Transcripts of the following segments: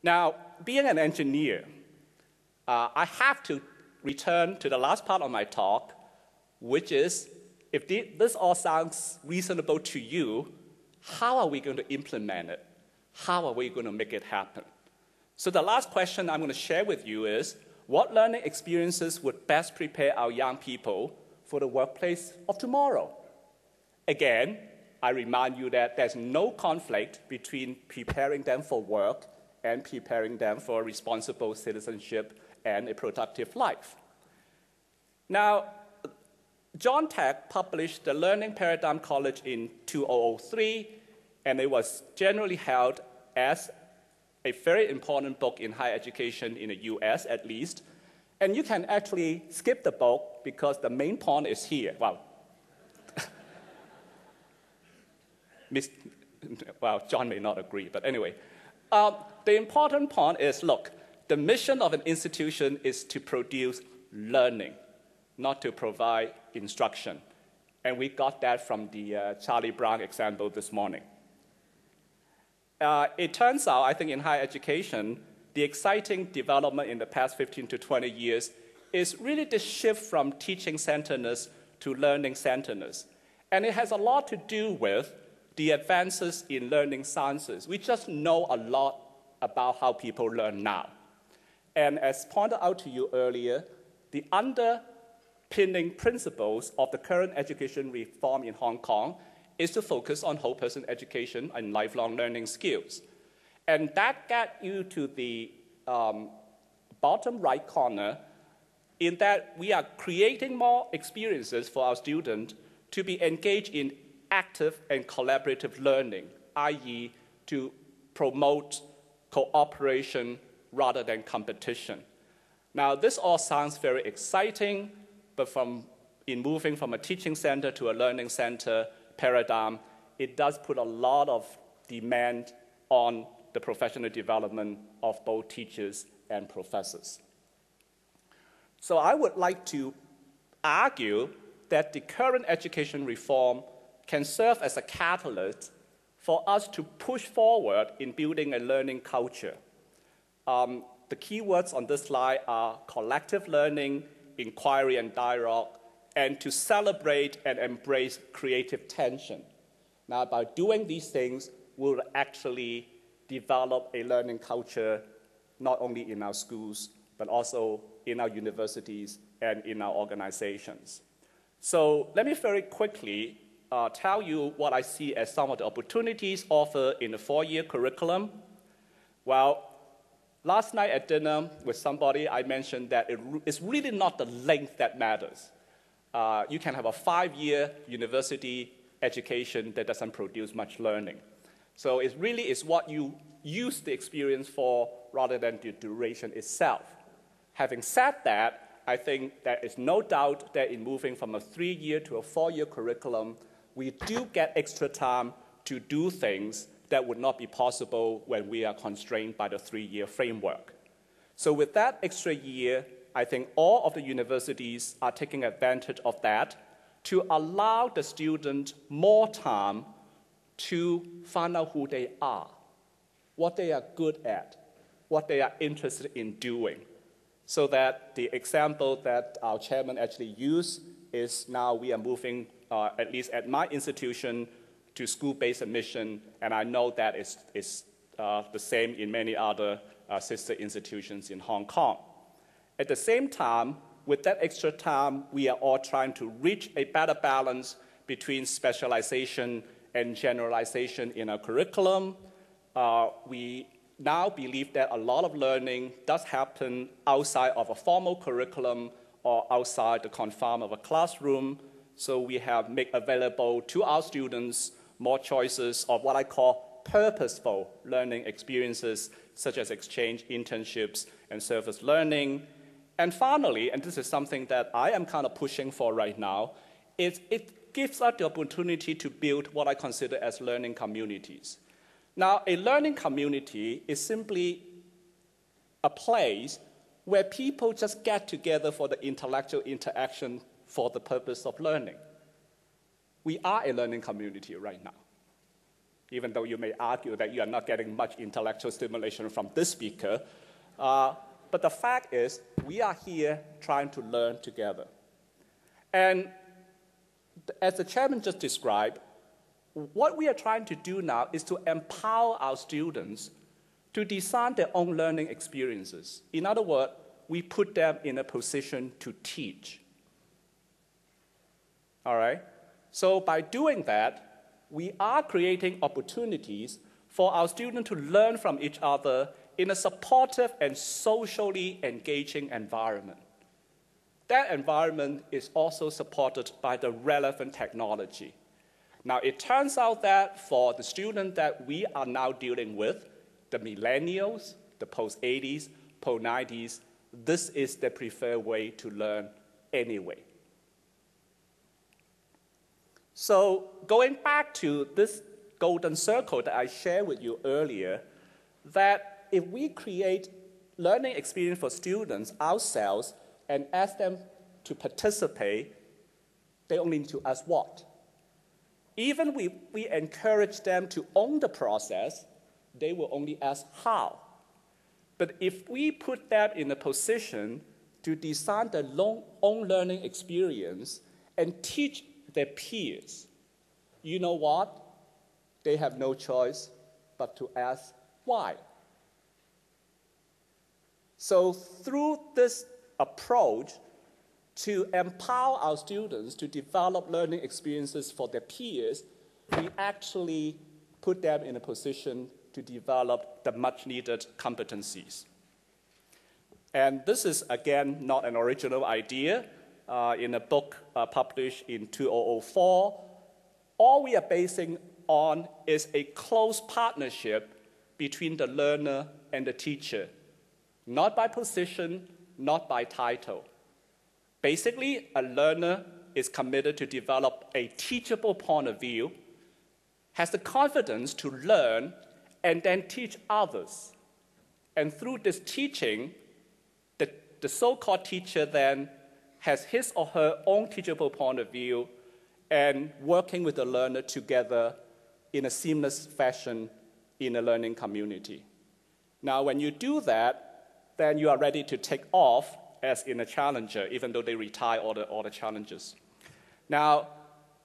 Now, being an engineer, I have to return to the last part of my talk, which is, if this all sounds reasonable to you, how are we going to implement it? How are we going to make it happen? So the last question I'm going to share with you is, what learning experiences would best prepare our young people for the workplace of tomorrow? Again, I remind you that there's no conflict between preparing them for work and preparing them for responsible citizenship and a productive life. Now, John Tech published the Learning Paradigm College in 2003, and it was generally held as a very important book in higher education in the US, at least. And you can actually skip the book because the main point is here. Well, John may not agree, but anyway. The important point is, look, the mission of an institution is to produce learning, not to provide instruction. And we got that from the Charlie Brown example this morning. It turns out, I think in higher education, the exciting development in the past 15 to 20 years is really the shift from teaching-centeredness to learning-centeredness. And it has a lot to do with the advances in learning sciences. We just know a lot about how people learn now. And as pointed out to you earlier, the underpinning principles of the current education reform in Hong Kong is to focus on whole person education and lifelong learning skills. And that gets you to the bottom right corner, in that we are creating more experiences for our students to be engaged in active and collaborative learning, i.e. to promote cooperation rather than competition. Now, this all sounds very exciting, but in moving from a teaching center to a learning center paradigm, it does put a lot of demand on the professional development of both teachers and professors. So I would like to argue that the current education reform can serve as a catalyst for us to push forward in building a learning culture. The key words on this slide are collective learning, inquiry and dialogue, and to celebrate and embrace creative tension. Now, by doing these things, we'll actually develop a learning culture not only in our schools, but also in our universities and in our organizations. So let me very quickly tell you what I see as some of the opportunities offered in the 4-year curriculum. Well, last night at dinner with somebody, I mentioned that it's really not the length that matters. You can have a 5-year university education that doesn't produce much learning. So it really is what you use the experience for rather than the duration itself. Having said that, I think there is no doubt that in moving from a 3-year to a 4-year curriculum, we do get extra time to do things that would not be possible when we are constrained by the 3-year framework. So with that extra year, I think all of the universities are taking advantage of that to allow the student more time to find out who they are, what they are good at, what they are interested in doing. So that the example that our chairman actually used is now we are moving, at least at my institution, to school-based admission, and I know that is the same in many other sister institutions in Hong Kong. At the same time, with that extra time, we are all trying to reach a better balance between specialization and generalization in our curriculum. We now believe that a lot of learning does happen outside of a formal curriculum or outside the confines of a classroom. So we have made available to our students more choices of what I call purposeful learning experiences, such as exchange internships and service learning. And finally, and this is something that I am kind of pushing for right now, is it gives us the opportunity to build what I consider as learning communities. Now, a learning community is simply a place where people just get together for the intellectual interaction for the purpose of learning. We are a learning community right now. even though you may argue that you are not getting much intellectual stimulation from this speaker. But the fact is, we are here trying to learn together. And as the chairman just described, what we are trying to do now is to empower our students to design their own learning experiences. In other words, we put them in a position to teach. All right? So by doing that, we are creating opportunities for our students to learn from each other in a supportive and socially engaging environment. That environment is also supported by the relevant technology. Now, it turns out that for the students that we are now dealing with, the millennials, the post-80s, post-90s, this is the preferred way to learn anyway. So going back to this golden circle that I shared with you earlier, that if we create learning experience for students ourselves and ask them to participate, they only need to ask what? Even if we encourage them to own the process, they will only ask how. But if we put them in a position to design their own learning experience and teach their peers, you know what? They have no choice but to ask why. So through this approach to empower our students to develop learning experiences for their peers, we actually put them in a position to develop the much-needed competencies. And this is, again, not an original idea. In a book published in 2004, all we are basing on is a close partnership between the learner and the teacher, not by position, not by title. Basically, a learner is committed to develop a teachable point of view, has the confidence to learn, and then teach others. And through this teaching, the so-called teacher then has his or her own teachable point of view and working with the learner together in a seamless fashion in a learning community. Now, when you do that, then you are ready to take off as in a challenger, even though they retire all the challenges. Now,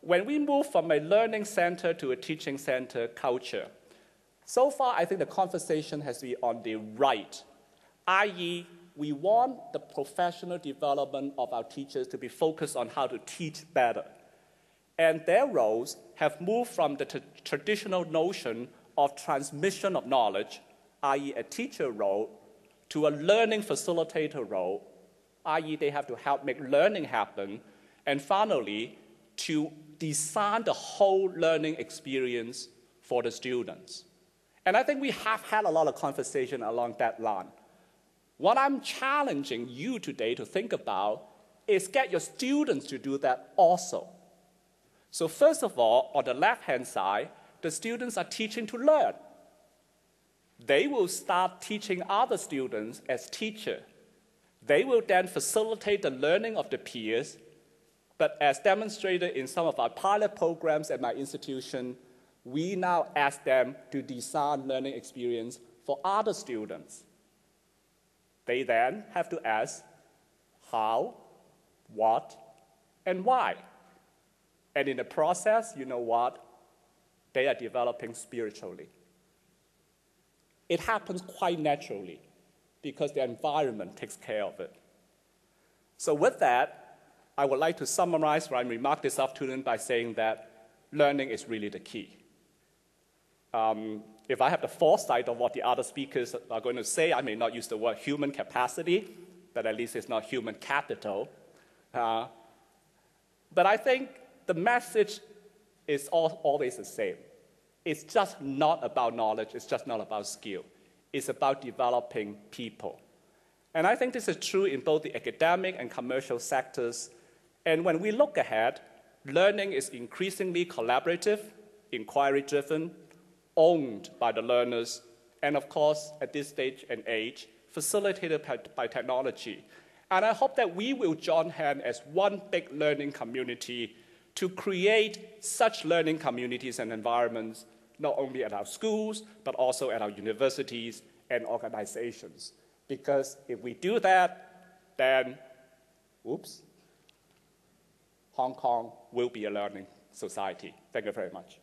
when we move from a learning center to a teaching center culture, so far I think the conversation has been on the right, i.e., we want the professional development of our teachers to be focused on how to teach better. And their roles have moved from the traditional notion of transmission of knowledge, i.e. a teacher role, to a learning facilitator role, i.e. they have to help make learning happen, and finally, to design the whole learning experience for the students. And I think we have had a lot of conversation along that line. What I'm challenging you today to think about is get your students to do that also. So first of all, on the left-hand side, the students are teaching to learn. They will start teaching other students as teachers. They will then facilitate the learning of the peers, but as demonstrated in some of our pilot programs at my institution, we now ask them to design learning experience for other students. They then have to ask how, what, and why. And in the process, you know what? They are developing spiritually. It happens quite naturally because the environment takes care of it. So with that, I would like to summarize my remark this afternoon by saying that learning is really the key. If I have the foresight of what the other speakers are going to say, I may not use the word human capacity, but at least it's not human capital. But I think the message is always the same. It's just not about knowledge. It's just not about skill. It's about developing people. And I think this is true in both the academic and commercial sectors. And when we look ahead, learning is increasingly collaborative, inquiry-driven, owned by the learners, and of course, at this stage and age, facilitated by technology. And I hope that we will join hands as one big learning community to create such learning communities and environments not only at our schools, but also at our universities and organizations. Because if we do that, then, oops, Hong Kong will be a learning society. Thank you very much.